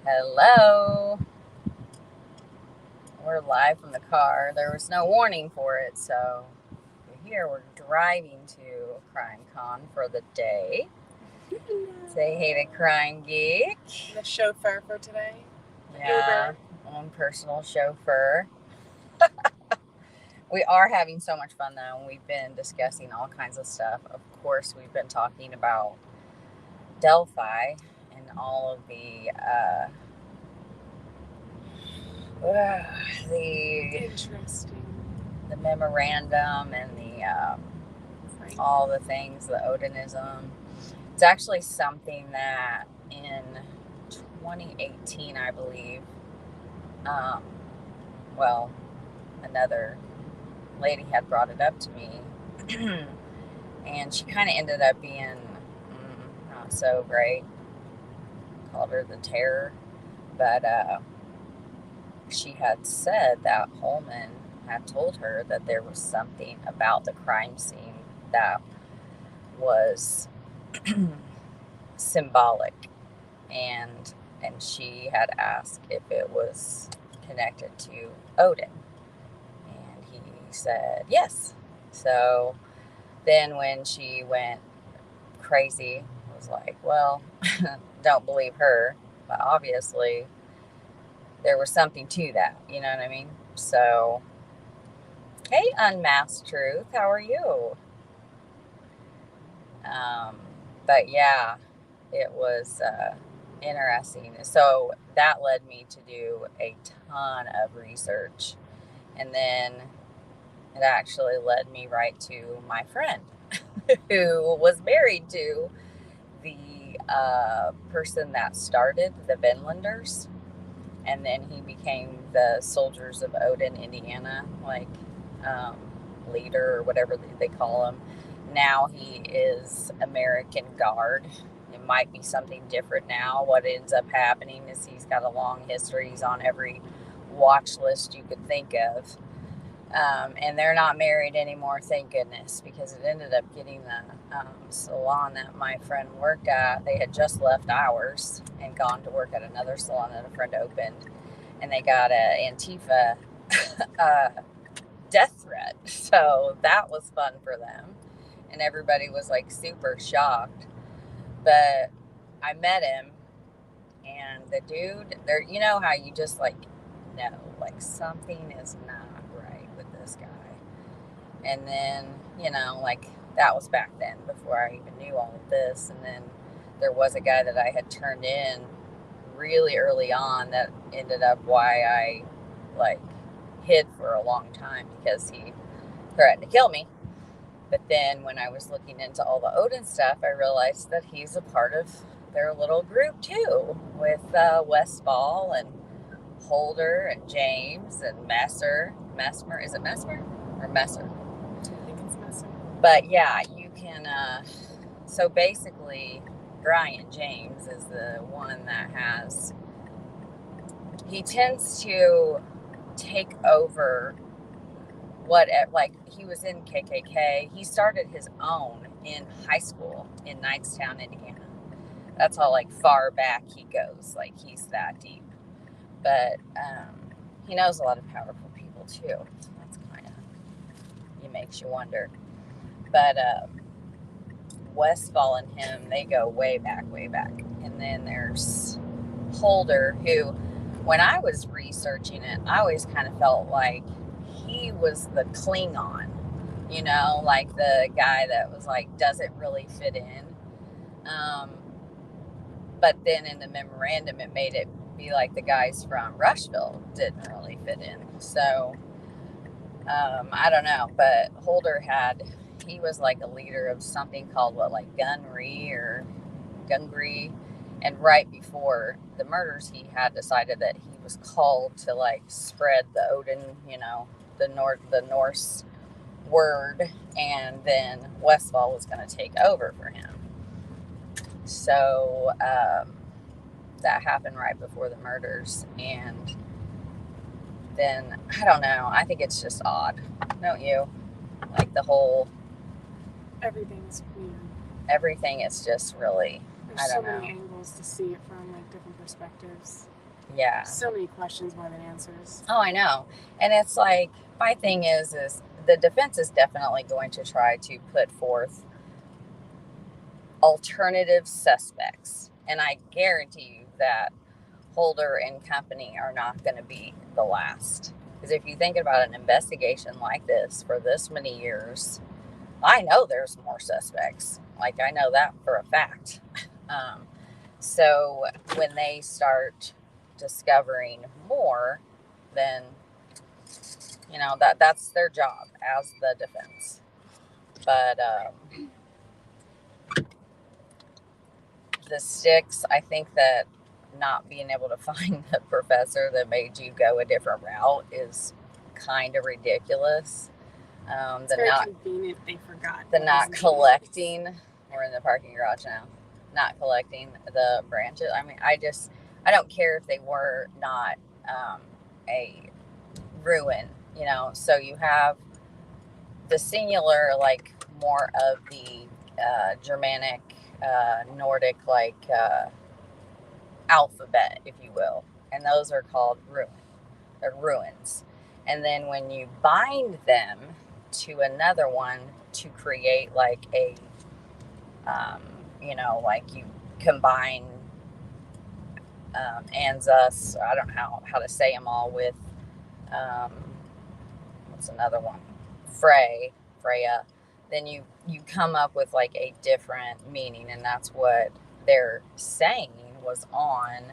Hello. We're live from the car. There was no warning for it, so we're here. We're driving to CrimeCon for the day. Say hey to Crime Geek. The chauffeur for today. Yeah, Uber. own personal chauffeur. We are having so much fun though, and we've been discussing all kinds of stuff. Of course, we've been talking about Delphi and all of the Interesting. the memorandum and the all the things, the Odinism. It's actually something that in 2018, I believe, um, well, another lady had brought it up to me, and she kind of ended up being not so great. Called her the Terror, but she had said that Holman had told her that there was something about the crime scene that was symbolic, and she had asked if it was connected to Odin, and he said yes. So then when she went crazy, I was like, well, don't believe her, but obviously there was something to that, you know what I mean? So hey, Unmasked Truth, how are you? But yeah, it was interesting. So that led me to do a ton of research. And then it actually led me right to my friend who was married to the person that started the Vinlanders. And then he became the Soldiers of Odin, Indiana, um, leader or whatever they call him. Now he is American Guard. It might be something different now. What ends up happening is he's got a long history. He's on every watch list you could think of. And they're not married anymore, thank goodness, because it ended up getting the salon that my friend worked at. They had just left ours and gone to work at another salon that a friend opened, and they got a Antifa death threat. So that was fun for them, and everybody was like super shocked. But I met him, and the dude, there, you know how you just like know, like something is not right with this guy. And then, like that was back then before I even knew all of this. And then there was a guy that I had turned in really early on that ended up why I like hid for a long time, because he threatened to kill me. But then when I was looking into all the Odin stuff, I realized that he's a part of their little group too, with Westfall and Holder and James and Messer. Mesmer, is it Mesmer or Messer? I think it's Messer. But yeah, you can. So basically, Brian James is the one that has. He tends to take over like he was in KKK. He started his own in high school in Knightstown, Indiana. That's how like far back he goes. Like he's that deep. But he knows a lot of powerful people too. So that's kind of, it makes you wonder. But Westfall and him, they go way back, way back. And then there's Holder, who, when I was researching it, I always kind of felt like he was the Klingon, like the guy that was like, doesn't really fit in. But then in the memorandum, it made it be like the guys from Rushville didn't really fit in. So I don't know, but Holder he was like a leader of something called like Gunry or Gungry. And right before the murders, he had decided that he was called to like spread the Odin, the Norse word, and then Westfall was going to take over for him. So that happened right before the murders, and then I don't know. I think it's just odd, don't you? Like the whole Everything's weird. Everything is just really. There's I so don't know. many angles to see it from, like different perspectives. Yeah. So many questions more than answers. Oh, I know. And it's like, my thing is the defense is definitely going to try to put forth alternative suspects. And I guarantee you that Holder and company are not going to be the last. Because if you think about an investigation like this for this many years, I know there's more suspects. Like, I know that for a fact. So when they start discovering more, then that's their job as the defense. But the sticks, I think that not being able to find the professor that made you go a different route is kind of ridiculous. It's very convenient they forgot. The not collecting. We're in the parking garage now. Not collecting the branches. I mean, I don't care if they were not a ruin. So you have the singular, like more of the Germanic, Nordic, like alphabet, if you will, and those are called ruins. And then when you bind them to another one to create like a, like you combine Anzus, I don't know how to say them all, with what's another one? Freya. Then you come up with like a different meaning, and that's what they're saying was on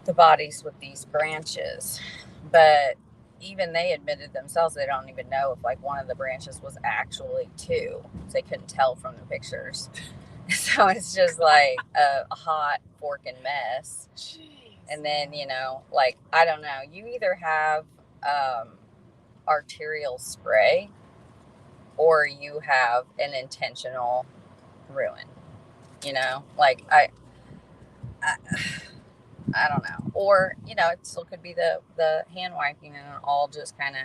the bodies with these branches. But even they admitted themselves they don't even know if like one of the branches was actually two. They couldn't tell from the pictures. So it's just like a hot forking mess. Jeez. And then, like, I don't know, you either have arterial spray or you have an intentional ruin. Like I don't know. Or, it still could be the hand wiping, and all just kind of,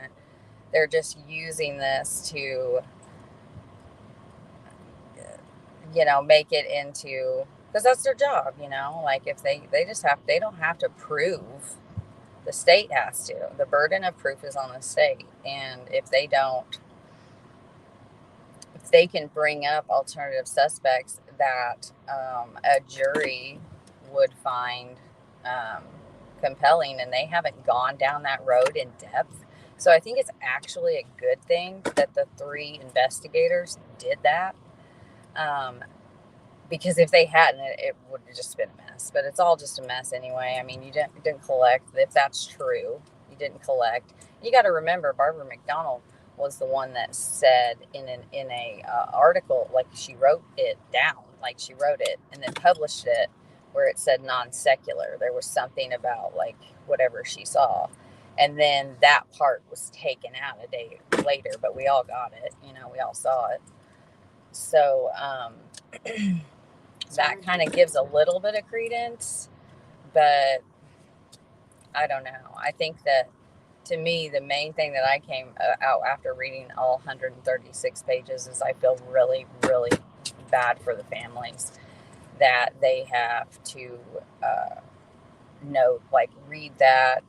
they're just using this to, make it into, because that's their job, like if they don't have to prove, the state has to. The burden of proof is on the state. And if they can bring up alternative suspects that a jury would find compelling, and they haven't gone down that road in depth. So I think it's actually a good thing that the 3 investigators did that. Because if they hadn't, it would have just been a mess. But it's all just a mess anyway. I mean, you didn't collect. If that's true, you didn't collect. You got to remember, Barbara McDonald was the one that said in a article, like she wrote it down, like she wrote it and then published it, where it said non-secular. There was something about like whatever she saw. And then that part was taken out a day later, but we all got it. We all saw it. So that kind of gives a little bit of credence, but I don't know. I think that, to me, the main thing that I came out after reading all 136 pages is I feel really, really bad for the families that they have to read that.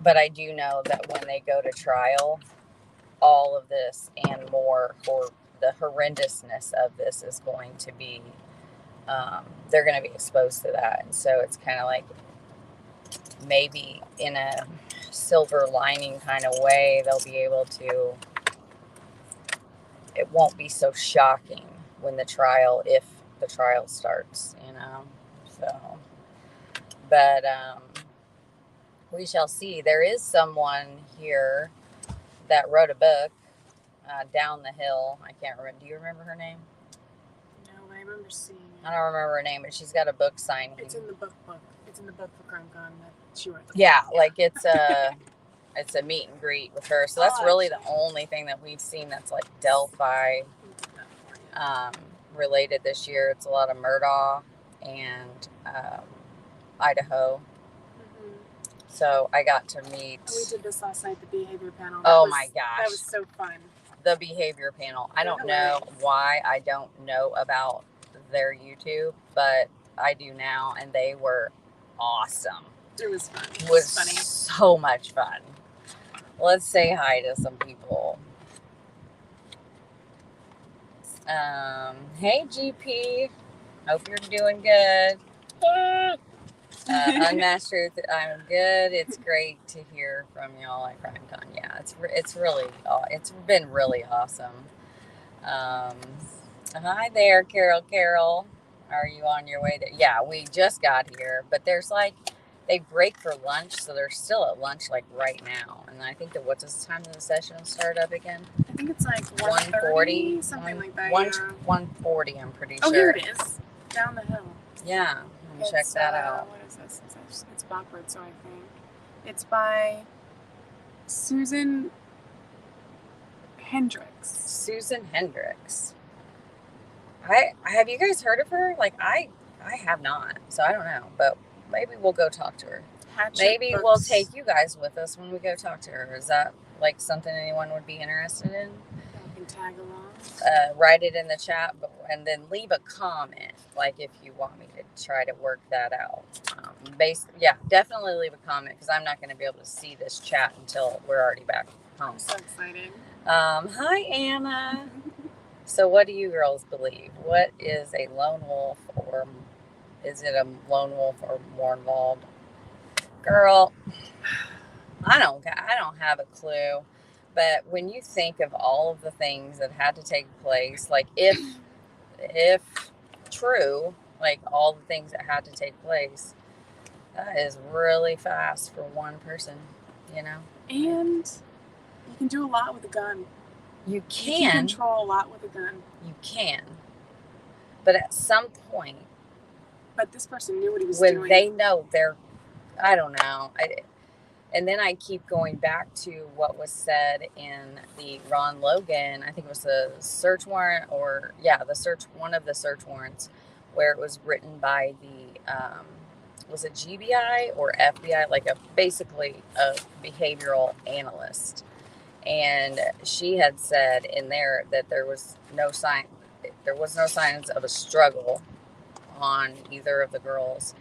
But I do know that when they go to trial, all of this and more, for the horrendousness of this, is going to be, they're going to be exposed to that. And so it's kind of like, maybe in a silver lining kind of way, they'll be able to, it won't be so shocking when if the trial starts, so, but we shall see. There is someone here that wrote a book down the hill. I can't remember. Do you remember her name? No, I remember seeing it. I don't remember her name, but she's got a book signing. It's in the book. It's in the book for CrimeCon that she wrote. Yeah, like it's a meet and greet with her. So that's really the only thing that we've seen that's like Delphi related this year. It's a lot of Murdaugh and Idaho. Mm-hmm. So I got to meet. We did this last night, the behavior panel. My gosh. That was so fun. The behavior panel. I don't know why I don't know about their YouTube, but I do now, and they were awesome. It was fun. It was funny. So much fun. Let's say hi to some people. Hey, GP. Hope you're doing good. Unmasked Truth, I'm good. It's great to hear from y'all at CrimeCon. Yeah, it's been really awesome. Hi there, Carol. Are you on your way there? Yeah, we just got here, but they break for lunch, so they're still at lunch like right now. And I think what's the time of the session start up again? I think it's like 1:40, something like that. 1:40, I'm pretty sure. Oh, here it is. Down the hill. Yeah, check that out. What is this? It's backward, so I think. It's by Susan Hendricks. Susan Hendricks. Have you guys heard of her? Like I have not, so I don't know, but maybe we'll go talk to her. Maybe we'll take you guys with us when we go talk to her. Is that like something anyone would be interested in? You can tag along. Write it in the chat, and then leave a comment, like if you want me to try to work that out. Definitely leave a comment, because I'm not going to be able to see this chat until we're already back home. So exciting. Hi, Anna. So what do you girls believe? What is a lone wolf, or is it a lone wolf or more involved? Girl, I don't have a clue. But when you think of all of the things that had to take place, like if true, like all the things that had to take place, that is really fast for one person, you know? And you can do a lot with a gun. You can. You can control a lot with a gun. You can. But at some point... But this person knew what he was doing. When they know I don't know. And then I keep going back to what was said in the Ron Logan, I think it was the search warrant, one of the search warrants, where it was written by the, was it GBI or FBI, like basically a behavioral analyst. And she had said in there that there was no signs of a struggle on either of the girls,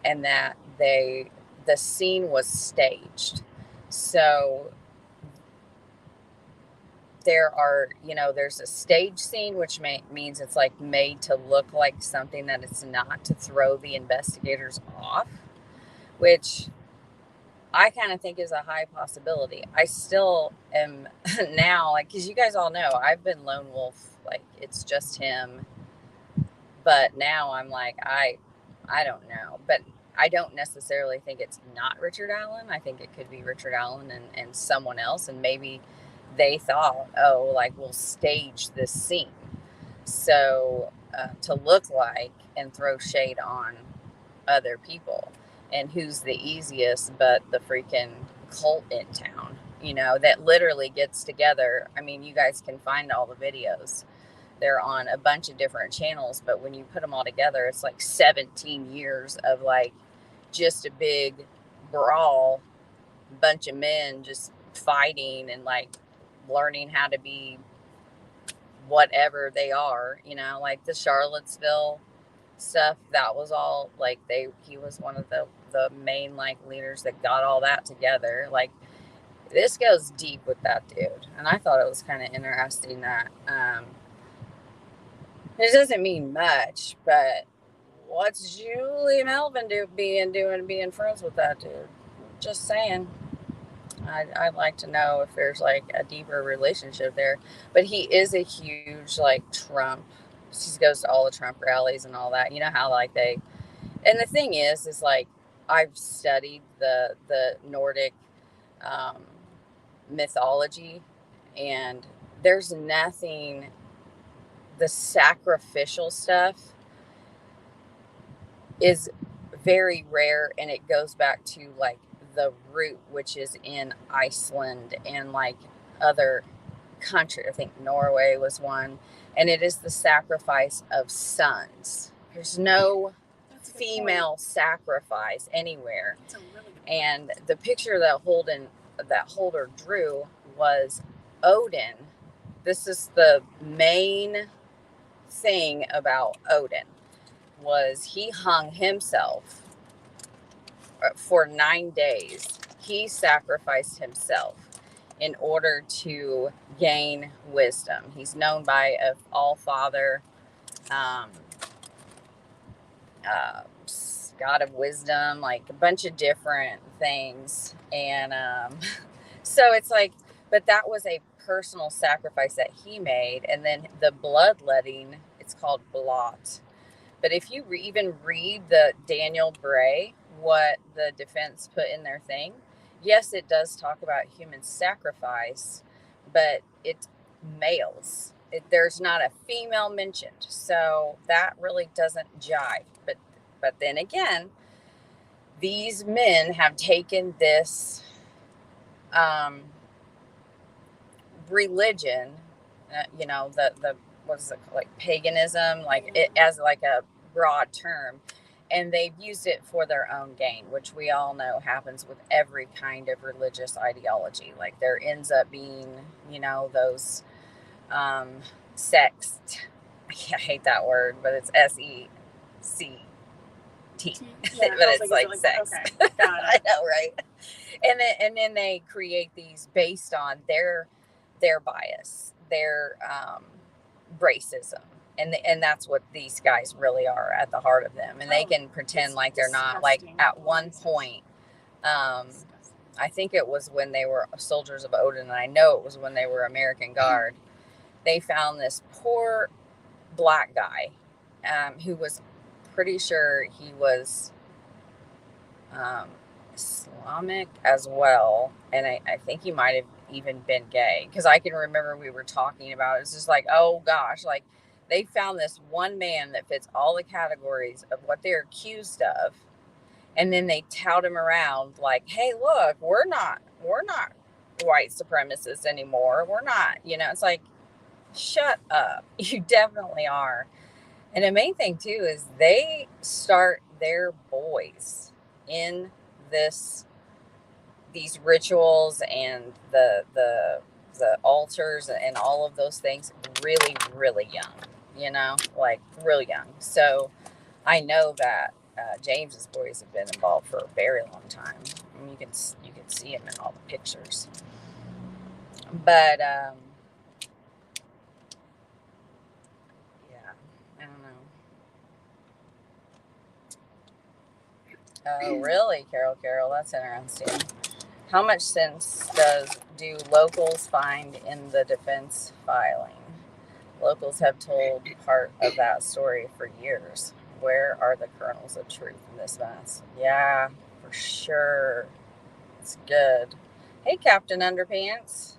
and that the scene was staged. So there's a stage scene, which means it's like made to look like something that it's not, to throw the investigators off, which I kind of think is a high possibility. I still am now, like, because you guys all know I've been lone wolf, like it's just him. But now I'm like, I don't know. But I don't necessarily think it's not Richard Allen. I think it could be Richard Allen and someone else. And maybe they thought, we'll stage this scene. So to look like and throw shade on other people. And who's the easiest but the freaking cult in town, that literally gets together. I mean, you guys can find all the videos. They're on a bunch of different channels, but when you put them all together, it's like 17 years of like just a big brawl, bunch of men just fighting and like learning how to be whatever they are, like the Charlottesville stuff. That was all like he was one of the main like leaders that got all that together. Like this goes deep with that dude, and I thought it was kind of interesting that it doesn't mean much, but what's Julie Melvin being friends with that dude? Just saying. I'd like to know if there's like a deeper relationship there. But he is a huge like Trump. He goes to all the Trump rallies and all that. You know how like and the thing is like I've studied the Nordic mythology, and there's nothing. The sacrificial stuff is very rare, and it goes back to like the root, which is in Iceland and like other country. I think Norway was one, and it is the sacrifice of sons. There's no female sacrifice anywhere. And the picture that Holder drew was Odin. This is the main thing about Odin. was he hung himself for 9 days. He sacrificed himself in order to gain wisdom. He's known by a all-father, um, God of wisdom, like a bunch of different things. And so it's like, but that was a personal sacrifice that he made. And then the bloodletting, it's called blot. But if you even read the Daniel Bray, what the defense put in their thing, yes, it does talk about human sacrifice, but it's males. There's not a female mentioned. So that really doesn't jive. But then again, these men have taken this religion, the what is it called? Like paganism, like it as like a broad term, and they've used it for their own gain, which we all know happens with every kind of religious ideology. Like there ends up being, those sext. I hate that word, but it's SECT. Yeah, but it's like sex. Okay, got it. I know, right? And then they create these based on their bias, their racism, and that's what these guys really are at the heart of them. And they can pretend like they're not. Like at one point, I think it was when they were soldiers of Odin, and I know it was when they were American Guard. They found this poor black guy who was pretty sure he was Islamic as well, and I think he might have even been gay, because I can remember we were talking about it. It's just like, oh gosh, like they found this one man that fits all the categories of what they're accused of, and then they tout him around like, hey, look, we're not white supremacists anymore, we're not, it's like, shut up. You definitely are. And the main thing too is they start their boys in these rituals and the altars and all of those things really, really young, like real young. So I know that James's boys have been involved for a very long time. I mean, you can see him in all the pictures. But yeah, I don't know. Oh, really, Carol? That's interesting. How much sense do locals find in the defense filing? Locals have told part of that story for years. Where are the kernels of truth in this mess? Yeah, for sure. It's good. Hey, Captain Underpants.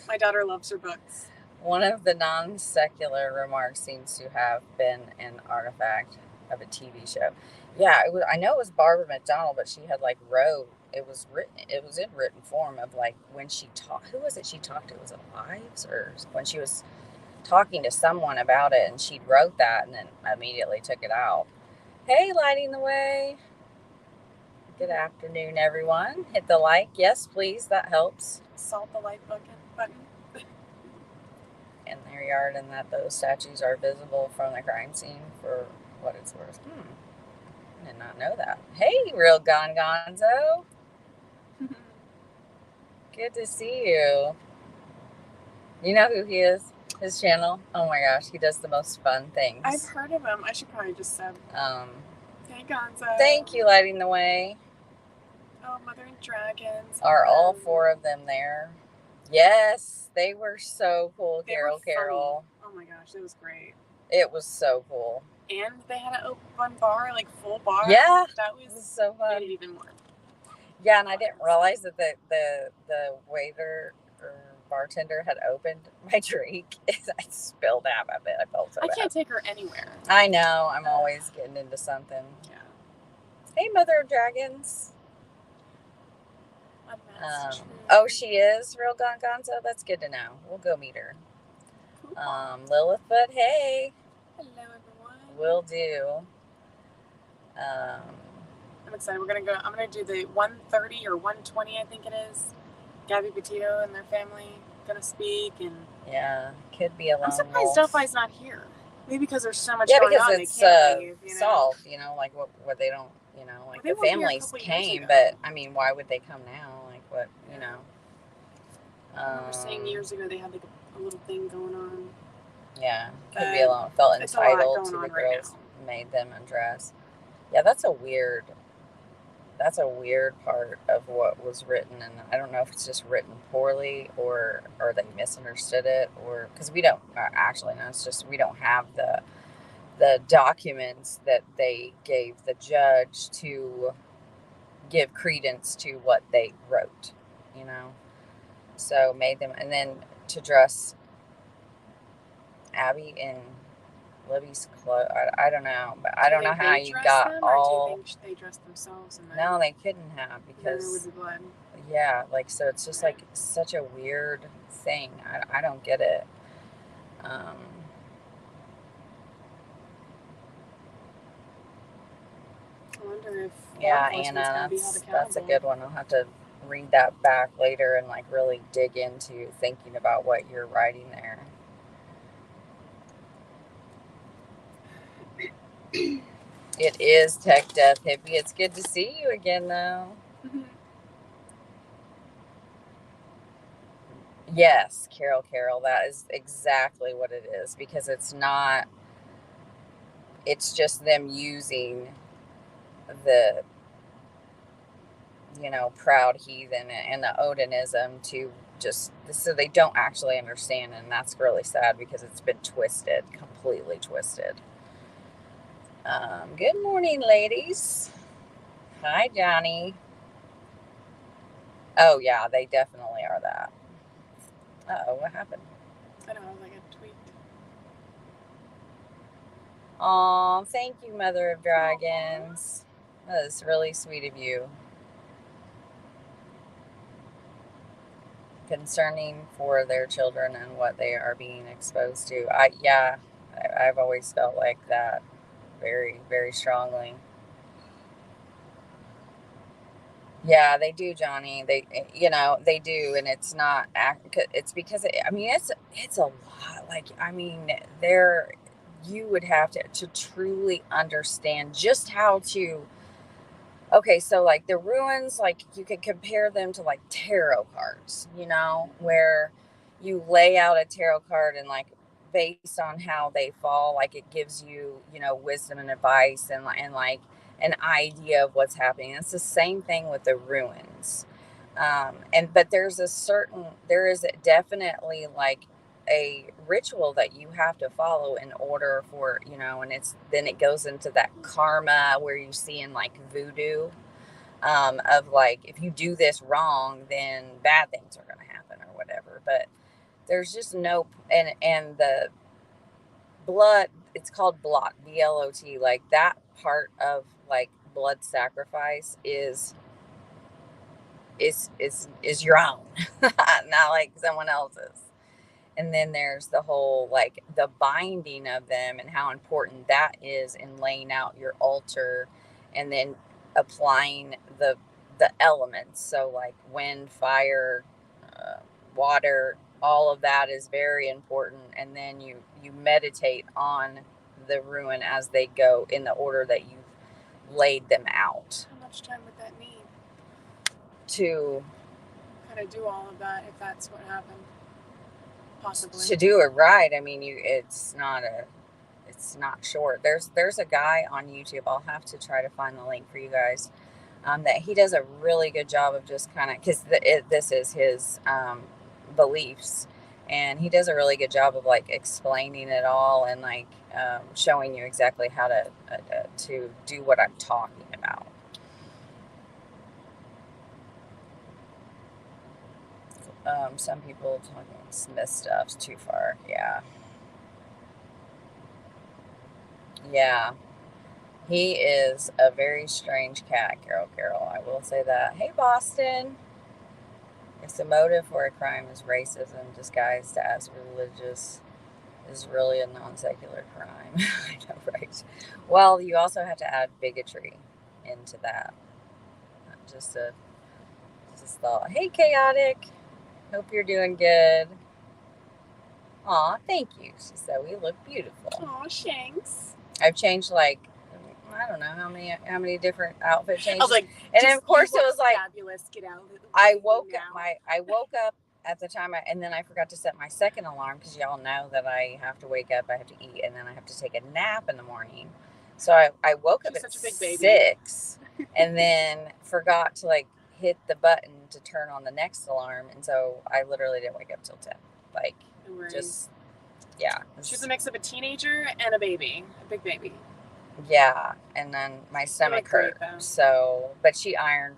My daughter loves her books. One of the non-secular remarks seems to have been an artifact of a TV show. Yeah, I know it was Barbara McDonald, but she had wrote. It was in written form of when she talked. Who was it she talked to? Was it Wives, or when she was talking to someone about it, and she wrote that and then immediately took it out. Hey, lighting the way. Good afternoon, everyone. Hit the like. Yes, please. That helps. Salt the like button. In their yard, and that those statues are visible from the crime scene for what it's worth. I did not know that. Hey, Real Gonzo. Good to see you. You know who he is? His channel? Oh my gosh, he does the most fun things. I've heard of him. I should probably just sub. Hey, Gonzo. Thank you, lighting the way. Oh, Mother and Dragons. Are all 4 of them there? Yes, they were so cool, Carol. Oh my gosh, it was great. It was so cool. And they had an open bar, full bar. Yeah, that was so fun. Made it even more. Yeah, and I didn't realize that the waiter or bartender had opened my drink. I spilled half of it. I felt so bad. I can't take her anywhere. I know. I'm always getting into something. Yeah. Hey, Mother of Dragons. Oh, she is Real Gonzo? That's good to know. We'll go meet her. Cool. Lilithfoot, hey. Hello, everyone. Will do. I'm excited. I'm gonna do the 1:30 or 1:20, I think it is. Gabby Petito and their family gonna speak, and yeah, could be a long. I'm surprised Delphi's not here. Maybe because there's so much Yeah, going because on, it's they can't leave, solved, like what they don't, like Well, the they were here a families couple years came, ago. but I mean, why would they come now? Like what, I remember saying years ago they had like a little thing going on. Yeah, could be alone. Felt entitled to the girls, right made them undress. Yeah, that's a weird part of what was written, and I don't know if it's just written poorly or they misunderstood it, or because we don't actually know. It's just we don't have the documents that they gave the judge to give credence to what they wrote, So made them, and then to dress Abby in Libby's clothes. I don't know, but I don't know how you got them, all. Or do you think they dressed themselves? And no, they couldn't have because the blood. Yeah, so it's just like such a weird thing. I don't get it. I wonder if Anna, that's a good one. I'll have to read that back later and like really dig into thinking about what you're writing there. It is Tech Death Hippie. It's good to see you again, though. Yes, Carol, that is exactly what it is, because it's just them using the, proud heathen and the Odinism to just, so they don't actually understand, and that's really sad because it's been completely twisted. Good morning, ladies. Hi, Johnny. Oh, yeah, they definitely are that. Uh-oh, what happened? I don't know, like a tweet. Aw, thank you, Mother of Dragons. That is really sweet of you. Concerning for their children and what they are being exposed to. I've always felt like that very, very strongly. Yeah, they do, Johnny. They do, and it's not. It's because it's a lot. Like, I mean, you would have to truly understand just how to. Okay, so like the ruins, like you could compare them to like tarot cards, where you lay out a tarot card and like based on how they fall, like it gives you, wisdom and advice and like an idea of what's happening. It's the same thing with the ruins. But there is definitely like a ritual that you have to follow in order for, and then it goes into that karma where you see in like voodoo, of like, if you do this wrong, then bad things are going to happen or whatever. But there's just no, and the blood, it's called blot, BLOT, like that part of like blood sacrifice is your own, not like someone else's. And then there's the whole like the binding of them and how important that is in laying out your altar, and then applying the elements. So like wind, fire, water, all of that is very important. And then you meditate on the ruin as they go in the order that you've laid them out. How much time would that need to kind of do all of that, if that's what happened? Possibly. To do it right. I mean, it's not short. There's a guy on YouTube. I'll have to try to find the link for you guys. That he does a really good job of just kind of, because this is his beliefs, and he does a really good job of like explaining it all and like showing you exactly how to do what I'm talking about. Some people talking Smith stuff's too far. Yeah. He is a very strange cat, Carol. I will say that. Hey, Boston. If the motive for a crime is racism disguised as religious, is really a non-secular crime. I know, right? Well, you also have to add bigotry into that. Just thought. Hey, Chaotic. Hope you're doing good. Aw, thank you. She said we look beautiful. Aw, thanks. I've changed like, I don't know how many different outfit changes. I was like, and then of course it was like fabulous. Get out. I woke up at the time, and then I forgot to set my second alarm because y'all know that I have to wake up, I have to eat, and then I have to take a nap in the morning. So I woke up at 6, and then forgot to like hit the button to turn on the next alarm, and so I literally didn't wake up till 10. Like, just, yeah. She's a mix of a teenager and a baby, a big baby. Yeah, and then my stomach hurt. So, but she ironed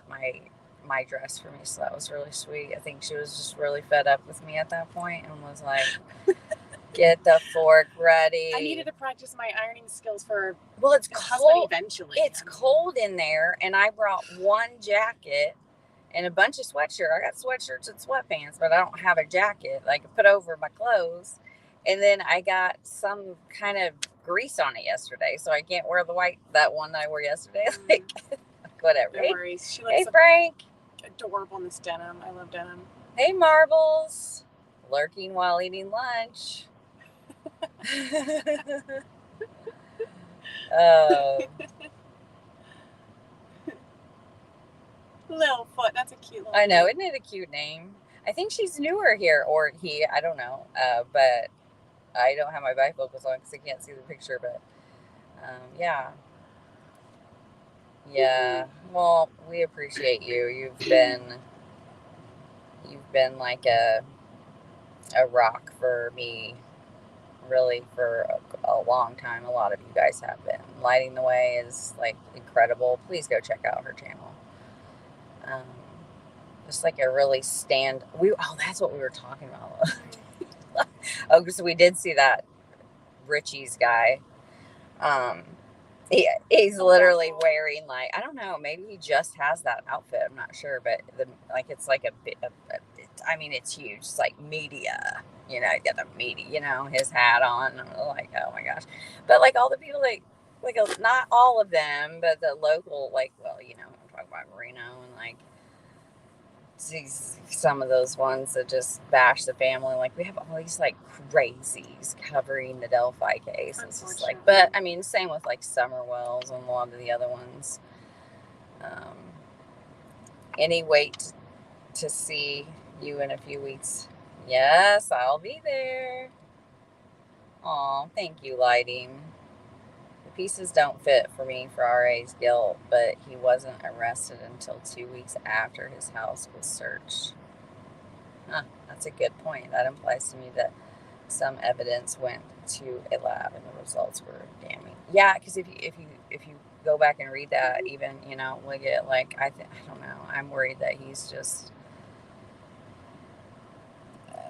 my dress for me, so that was really sweet. I think she was just really fed up with me at that point and was like, get the fork ready. I needed to practice my ironing skills for it's cold eventually. It's cold in there, and I brought one jacket and a bunch of sweatshirts. I got sweatshirts and sweatpants, but I don't have a jacket like I put over my clothes. And then I got some kind of grease on it yesterday, so I can't wear that one that I wore yesterday. Like, whatever. No worries. She looks hey Frank. Adorable in this denim. I love denim. Hey Marbles. Lurking while eating lunch. Littlefoot. That's a cute little I know. Isn't it a cute name? I think she's newer here, or he. I don't know. But I don't have my bifocals on because I can't see the picture. But yeah. Well, we appreciate you. You've been like a rock for me, really, for a long time. A lot of you guys have been. Lighting the Way is like incredible. Please go check out her channel. Just like a really that's what we were talking about. Oh, so we did see that Richie's guy. He's literally wearing, like, I don't know, maybe he just has that outfit. I'm not sure, but it's like a bit of, I mean, it's huge. It's like media, you know, got the media, you know, his hat on. I'm like, oh my gosh. But like all the people, like not all of them, but the local, like, well, you know, I'm talking about Reno and like some of those ones that just bash the family. Like, we have all these like crazies covering the Delphi case. It's just like, but I mean, same with like Summerwells and a lot of the other ones. Any wait to see you in a few weeks? Yes, I'll be there. Aw, thank you, Lighting. The pieces don't fit for me for RA's guilt, but he wasn't arrested until 2 weeks after his house was searched. Huh, that's a good point. That implies to me that some evidence went to a lab and the results were damning. Yeah, because if you go back and read that, even, you know, look at, like, I don't know. I'm worried that he's just.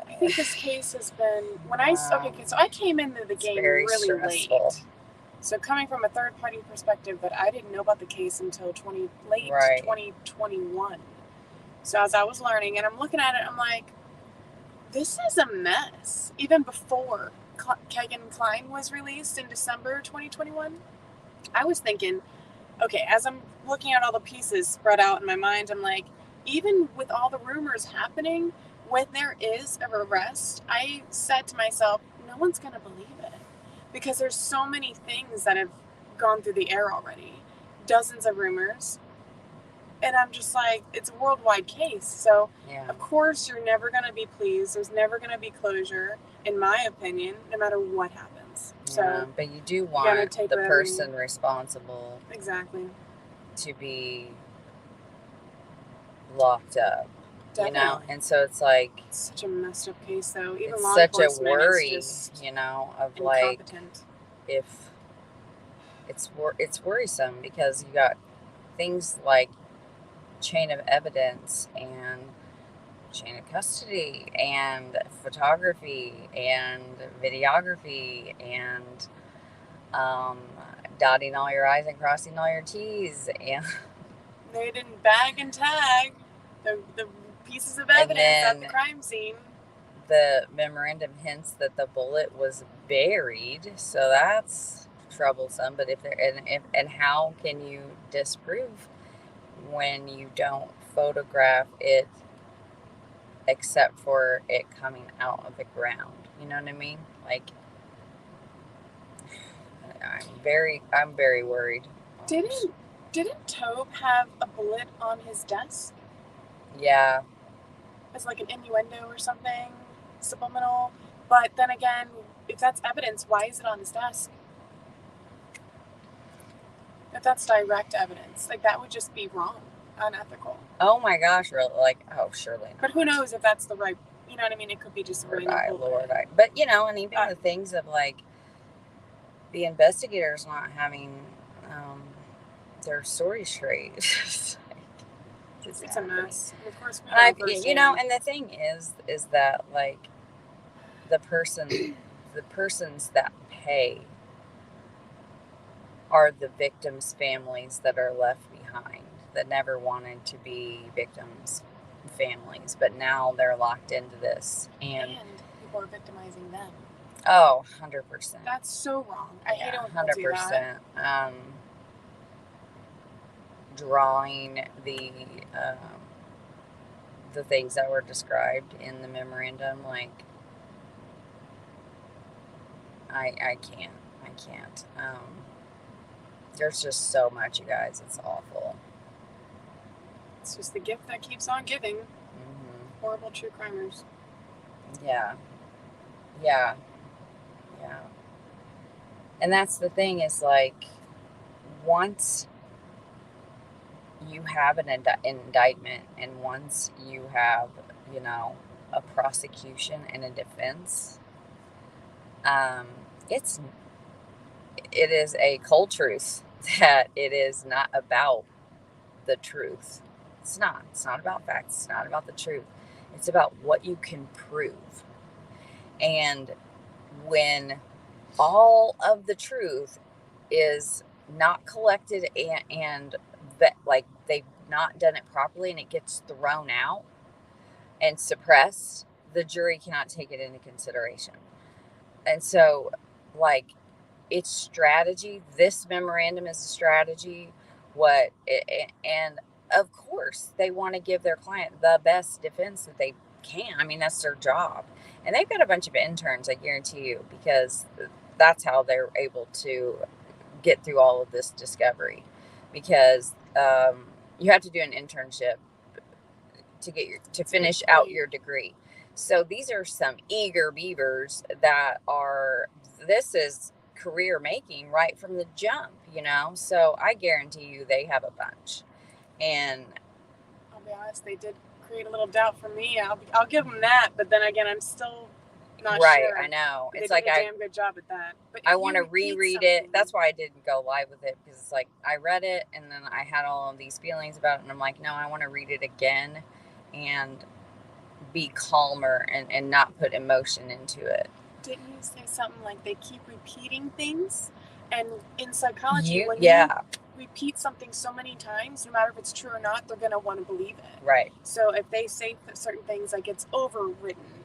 I think this case has been so I came into the game really stressful. Late. So coming from a third party perspective, but I didn't know about the case until late 2021. So as I was learning, and I'm looking at it, I'm like, this is a mess. Even before Kegan Kline was released in December 2021, I was thinking, okay, as I'm looking at all the pieces spread out in my mind, I'm like, even with all the rumors happening, when there is an arrest, I said to myself, no one's going to believe it. Because there's so many things that have gone through the air already. Dozens of rumors. And I'm just like, it's a worldwide case. So, Of course, you're never going to be pleased. There's never going to be closure, in my opinion, no matter what happens. So, but you do want the person responsible to be locked up. Definitely. You know, and so it's like, it's such a messed up case, though. Even it's such a worry, you know, of like, if it's worrisome because you got things like chain of evidence and chain of custody and photography and videography and dotting all your I's and crossing all your T's, and they didn't bag and tag the pieces of evidence at the crime scene. The memorandum hints that the bullet was buried, so that's troublesome. But and how can you disprove when you don't photograph it, except for it coming out of the ground? You know what I mean? Like, I'm very worried. Didn't Tobe have a bullet on his desk? Yeah. As like an innuendo or something, subliminal. But then again, if that's evidence, why is it on his desk? If that's direct evidence, like that would just be wrong, unethical. Oh my gosh, really? Like, oh, surely not. But who knows if that's the right, you know what I mean? It could be just a random bullet. But, you know, and even the things of like the investigators not having their story straight. It's a mess. And of course, you know, and the thing is that like the persons that pay are the victims' families that are left behind, that never wanted to be victims' families, but now they're locked into this, and people are victimizing them. Oh, 100%. That's so wrong. I hate it when people do that. Drawing the things that were described in the memorandum, like I can't. There's just so much, you guys. It's awful. It's just the gift that keeps on giving. Mm-hmm. Horrible true crimers. Yeah. And that's the thing, is like, once you have an indictment, and once you have, you know, a prosecution and a defense, it is a cold truth that it is not about the truth. It's not about facts. It's not about the truth. It's about what you can prove. And when all of the truth is not collected and like they've not done it properly, and it gets thrown out and suppressed, the jury cannot take it into consideration. And so, like, it's strategy. This memorandum is a strategy. And of course, they want to give their client the best defense that they can. I mean, that's their job. And they've got a bunch of interns, I guarantee you, because that's how they're able to get through all of this discovery. Because you have to do an internship to finish out your degree. So these are some eager beavers that this is career making right from the jump, you know? So I guarantee you they have a bunch. And I'll be honest, they did create a little doubt for me. I'll give them that, but then again, I'm still not sure. Right, I know. It's like a damn good job at that. But I want to reread it. That's why I didn't go live with it, because it's like I read it and then I had all of these feelings about it, and I'm like, no, I want to read it again and be calmer and not put emotion into it. Didn't you say something like they keep repeating things? And in psychology, when you repeat something so many times, no matter if it's true or not, they're going to want to believe it. Right. So if they say certain things, like it's overwritten,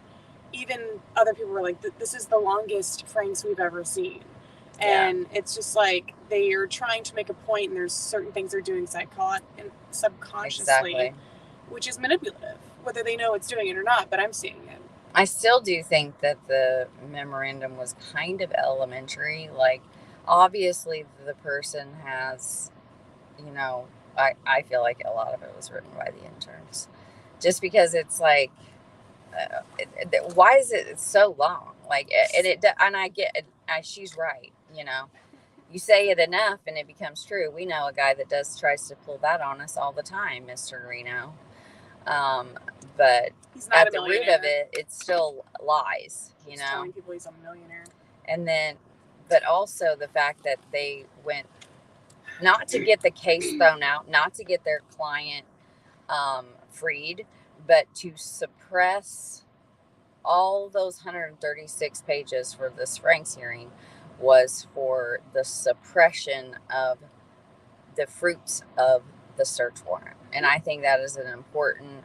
even other people were like, this is the longest Franks we've ever seen. And it's just like they are trying to make a point, and there's certain things they're doing subconsciously, which is manipulative, whether they know it's doing it or not, but I'm seeing it. I still do think that the memorandum was kind of elementary. Like, obviously the person has, you know, I feel like a lot of it was written by the interns, just because it's like, why is it so long? Like, and I get it. She's right. You know, you say it enough and it becomes true. We know a guy that tries to pull that on us all the time, Mr. Reno. But at the root of it, it's still lies, you know. Telling people he's a millionaire. And then, but also the fact that they went not to get the case thrown out, not to get their client freed, but to suppress all those 136 pages for this Franks hearing, was for the suppression of the fruits of the search warrant. And I think that is an important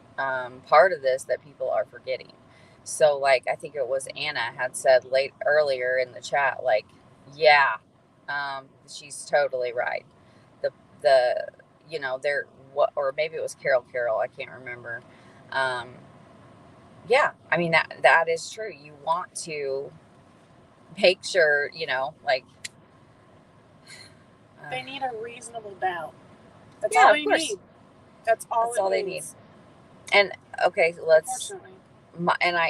part of this that people are forgetting. So, like, I think it was Anna had said earlier in the chat, like, she's totally right. The you know, or maybe it was Carol, I can't remember. Yeah, I mean, that is true. You want to make sure, like, they need a reasonable doubt. That's yeah, all of they course. need. That's all They need. And okay,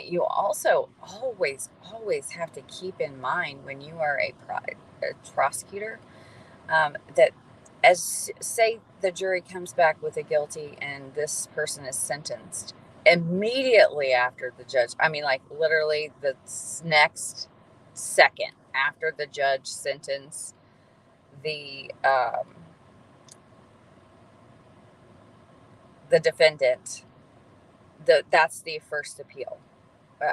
you also always have to keep in mind when you are a prosecutor, that, as say the jury comes back with a guilty and this person is sentenced, immediately after the judge, I mean, like, literally the next second after the judge sentence the defendant, that's the first appeal.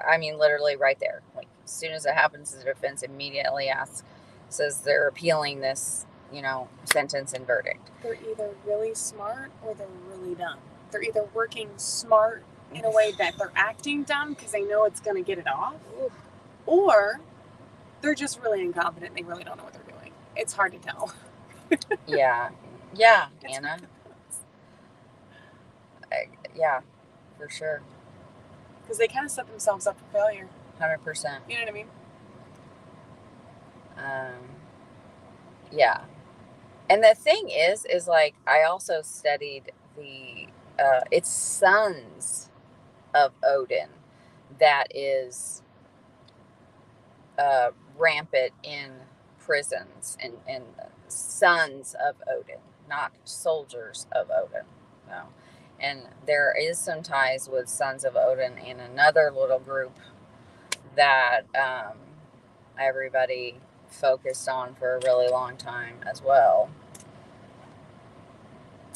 I mean, literally right there. Like, as soon as it happens, the defense immediately says they're appealing this, sentence and verdict. They're either really smart or they're really dumb. They're either working smart in a way that they're acting dumb because they know it's going to get it off, or they're just really incompetent. They really don't know what they're doing. It's hard to tell. Yeah, Anna. Yeah, for sure. Because they kind of set themselves up for failure. 100%. You know what I mean? Yeah. And the thing is like, I also studied it's Sons of Odin that is rampant in prisons, and Sons of Odin, not soldiers of Odin. No. And there is some ties with Sons of Odin and another little group that everybody focused on for a really long time as well.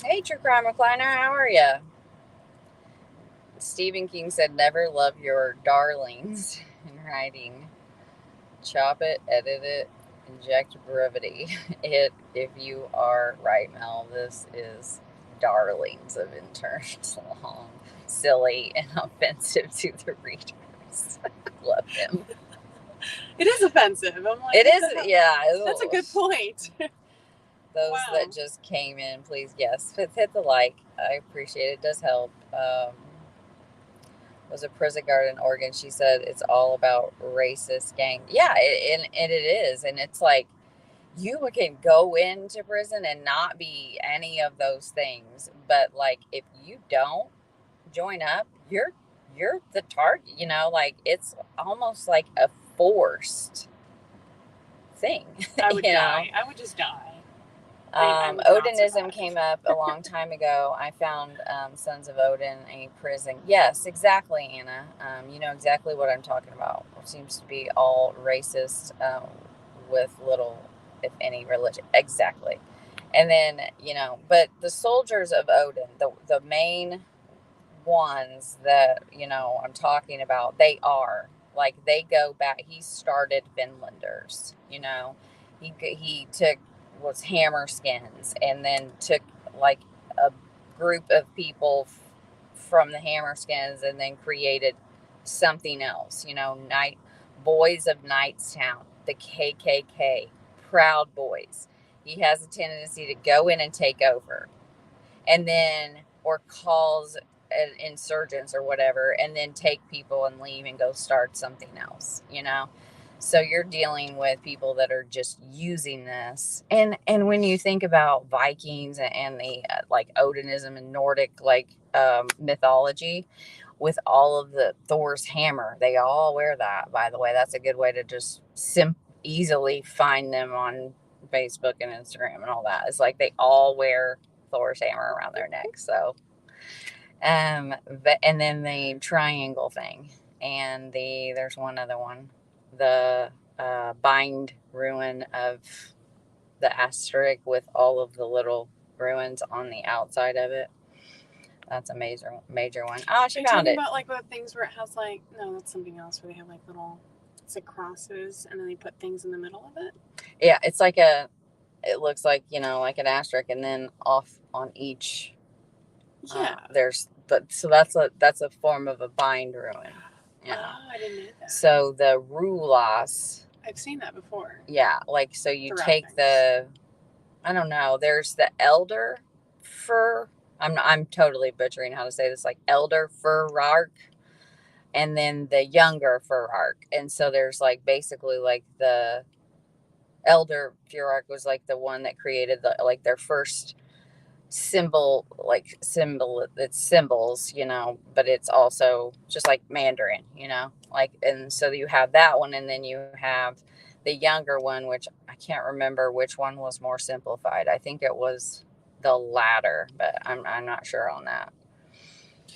Hey, True Crime Recliner, how are you? Stephen King said, never love your darlings in writing. Chop it, edit it, inject brevity. If you are right, Mel, this is darlings of interns. Long, silly, and offensive to the readers. Love him. It is offensive. I'm like, it is, yeah. That's a good point. Those that just came in, please, yes, hit the like. I appreciate it. It does help. Was a prison guard in Oregon. She said it's all about racist gang. Yeah, and it is. And it's like, you can go into prison and not be any of those things. But, like, if you don't join up, you're the target, like, it's almost like a forced thing. I would die. I would just die. Odinism came up a long time ago. I found Sons of Odin a prison. Yes, exactly, Anna. You know exactly what I'm talking about. It seems to be all racist, with little, if any, religion. Exactly. And then, but the soldiers of Odin, the main ones that, I'm talking about, they are, like, they go back. He started Finlanders, he was hammer skins, and then took, like, a group of people from the hammer skins and then created something else, Boys of Knightstown, the KKK, Proud Boys. He has a tendency to go in and take over, and then, or calls insurgents or whatever, and then take people and leave and go start something else, So you're dealing with people that are just using this. And when you think about Vikings and the like Odinism and Nordic, like, mythology, with all of the Thor's hammer, they all wear that, by the way. That's a good way to just easily find them on Facebook and Instagram and all that. It's like they all wear Thor's hammer around their neck. So and then the triangle thing, and there's one other one, the bind ruin of the asterisk with all of the little ruins on the outside of it. That's a major one. Oh, she found it. Are you talking about, like, the things where it has, like, no, that's something else, where they have, like, little, it's like crosses, and then they put things in the middle of it? Yeah, it's like it looks like, like an asterisk, and then off on each. Yeah. So that's a form of a bind ruin. Oh, I didn't know that. So the rulas. I've seen that before. Yeah, like, so you take I don't know, there's the elder fir. I'm totally butchering how to say this, like elder fir rark. and then the younger Furark. And so there's like basically like the elder Furark was like the one that created the like their first it's symbols, but it's also just like Mandarin, like, and so you have that one, and then you have the younger one, which I can't remember which one was more simplified. I think it was the latter, but I'm not sure on that.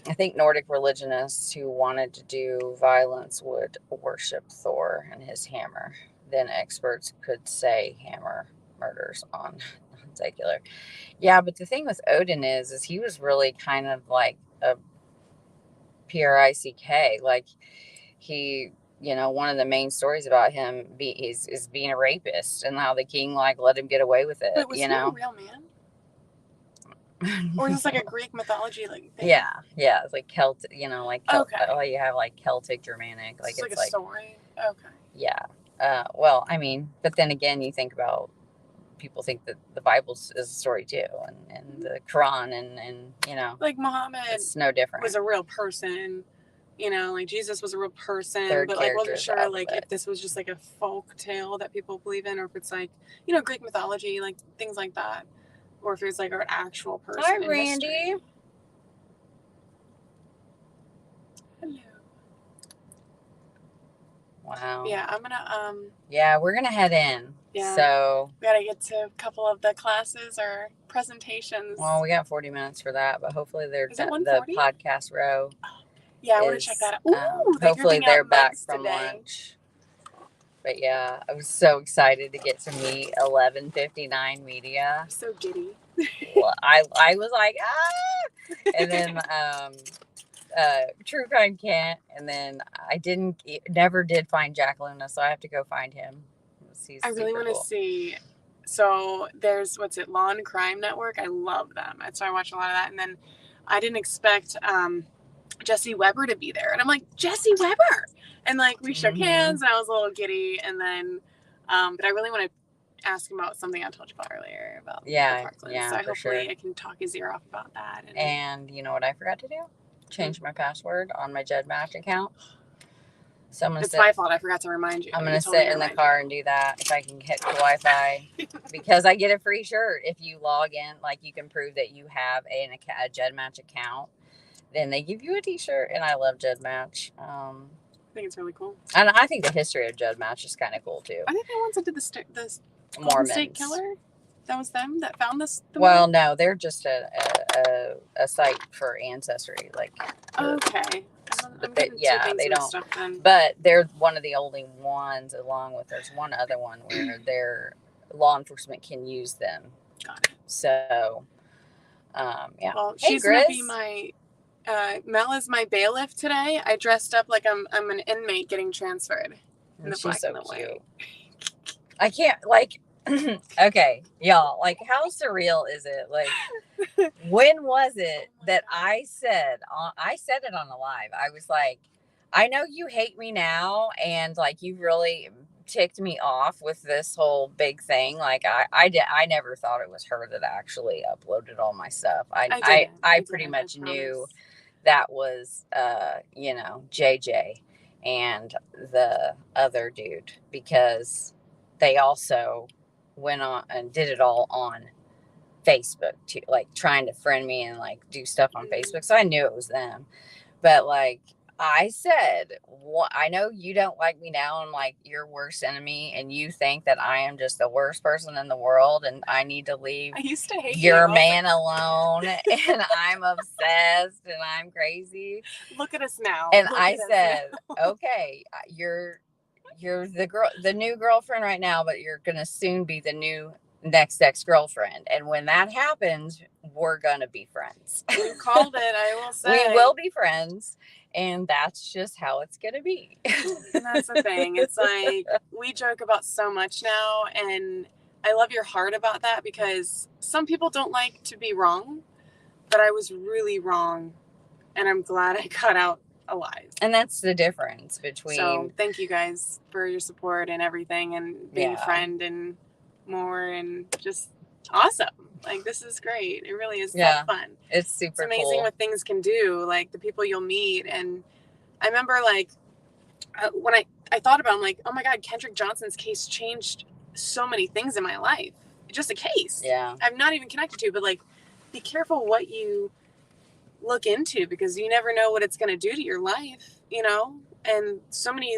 I think Nordic religionists who wanted to do violence would worship Thor and his hammer. Then experts could say hammer murders on secular. Yeah, but the thing with Odin is he was really kind of like a PRICK. Like he, one of the main stories about him is being a rapist, and how the king like let him get away with it. Wait, was he a real man? Or is this like a Greek mythology like thing? Yeah, it's like Celtic, like okay. Oh, you have like Celtic, Germanic, like it's like a story. Okay. Yeah. Well, I mean, but then again, you think about people think that the Bible is a story too, and the Quran, and like Muhammad, it's no different. Was a real person. Like Jesus was a real person, but like wasn't sure like if this was just like a folk tale that people believe in, or if it's like Greek mythology, like things like that, or if it's like an actual person. Hi, Randy. History. Hello. Wow. Yeah, I'm gonna Yeah, we're gonna head in. Yeah. So we gotta get to a couple of the classes or presentations. Well, we got 40 minutes for that, but hopefully they're the podcast row. Yeah, I want to check that out. Ooh, hopefully they're back from today. lunch. But yeah, I was so excited to get to meet 1159 Media. I'm so giddy. Well, I was like, and then True Crime Kent, and then I never did find Jack Luna, so I have to go find him. I really want to see. So there's Law and Crime Network. I love them, so I watch a lot of that. And then I didn't expect Jesse Weber to be there, and I'm like, Jesse Weber, and like we shook hands, and I was a little giddy. And then, but I really want to ask him about something I told you about earlier about Parkland. So hopefully I can talk his ear off about that. And you know what I forgot to do? Change my password on my JedMatch account. So it's my fault. I forgot to remind you. I'm going to sit in the car and do that if I can hit the Wi-Fi, because I get a free shirt if you log in. Like, you can prove that you have a JedMatch account, then they give you a t-shirt. And I love JedMatch. I think it's really cool. And I think the history of JedMatch is kind of cool too. I think they once did the Mormons. State Killer. That was them that found this. Well, no, they're just a site for ancestry. Like, okay. They don't. But they're one of the only ones, along with there's one other one where their law enforcement can use them. Got it. So, yeah. Well, she's gonna be my. Mel is my bailiff today. I dressed up like I'm an inmate getting transferred. In the she's so cute. White. I can't okay, y'all, like, how surreal is it? Like, when was it that I said it on the live? I was like, I know you hate me now, and like, you really ticked me off with this whole big thing. Like, I never thought it was her that actually uploaded all my stuff. I pretty much knew that was JJ and the other dude, because they also went on and did it all on Facebook too, like trying to friend me and like do stuff on Facebook. So I knew it was them. But like I said, I know you don't like me now. I'm like your worst enemy, and you think that I am just the worst person in the world, and I need to leave your man alone, and I'm obsessed and I'm crazy. Look at us now. And I said, okay, you're the new girlfriend right now, but you're gonna soon be the new next ex-girlfriend, and when that happens, we're gonna be friends. You called it. I will say we will be friends, and that's just how it's gonna be. And that's the thing. It's like we joke about so much now, and I love your heart about that, because some people don't like to be wrong, but I was really wrong, and I'm glad I got out alive. And that's the difference between. So thank you guys for your support and everything, and being a friend and more, and just awesome. Like, this is great. It really is so fun. It's super It's amazing cool. What things can do, like the people you'll meet, and I remember, like, when I thought about it, I'm like, oh my God, Kendrick Johnson's case changed so many things in my life. Just a case. Yeah. I'm not even connected to, but, like, be careful what you look into, because you never know what it's going to do to your life, you know? And so many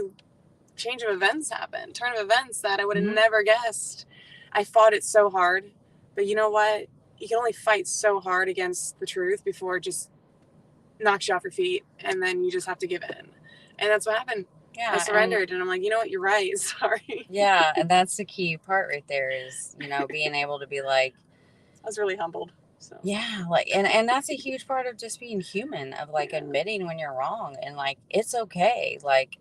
change of events happen, turn of events that I would have never guessed. I fought it so hard, but you know what? You can only fight so hard against the truth before it just knocks you off your feet, and then you just have to give in. And that's what happened. Yeah, I surrendered, and I'm like, you know what? You're right. Sorry. Yeah, and that's the key part right there is, you know, being able to be like, I was really humbled. So. Yeah, like, and that's a huge part of just being human, of like admitting when you're wrong, and like it's okay. Like,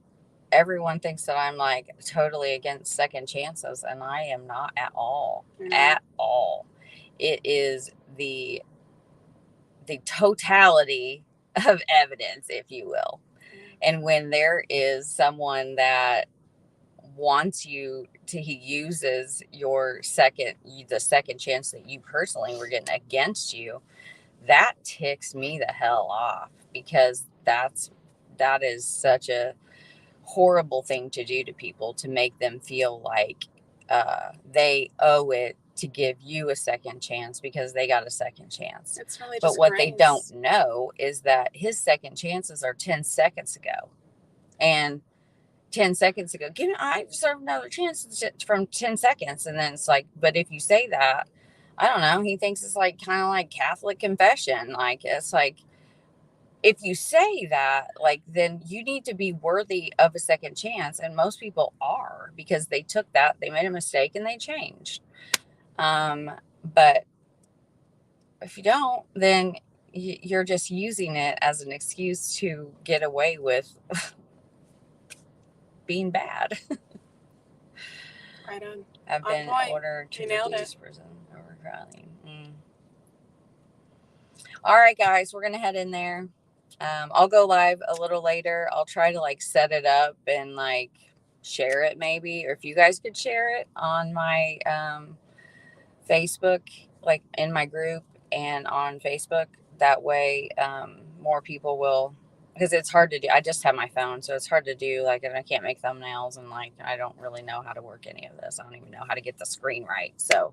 everyone thinks that I'm like totally against second chances, and I am not at all. At all. It is the totality of evidence, if you will. And when there is someone that wants you to, he uses the second chance that you personally were getting against you, that ticks me the hell off, because that is such a horrible thing to do to people, to make them feel like they owe it to give you a second chance because they got a second chance. It's really just but what grace. They don't know is that his second chances are 10 seconds ago. And 10 seconds ago, I deserve another chance from 10 seconds. And then it's like, but if you say that, I don't know, he thinks it's like kind of like Catholic confession. Like, it's like, if you say that, like, then you need to be worthy of a second chance. And most people are, because they took that, they made a mistake, and they changed. But if you don't, then you're just using it as an excuse to get away with being bad. Right on. I've been ordered to reduce prison overcrowding. All right, guys, we're gonna head in there. I'll go live a little later. I'll try to like set it up and like share it maybe, or if you guys could share it on my Facebook, like in my group and on Facebook. That way more people will, because it's hard to do. I just have my phone, so it's hard to do, like, and I can't make thumbnails, and like I don't really know how to work any of this. I don't even know how to get the screen right. So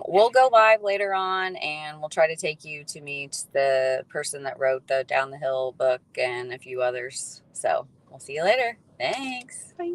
we'll go live later on, and we'll try to take you to meet the person that wrote the Down the Hill book and a few others. So we'll see you later. Thanks. Bye.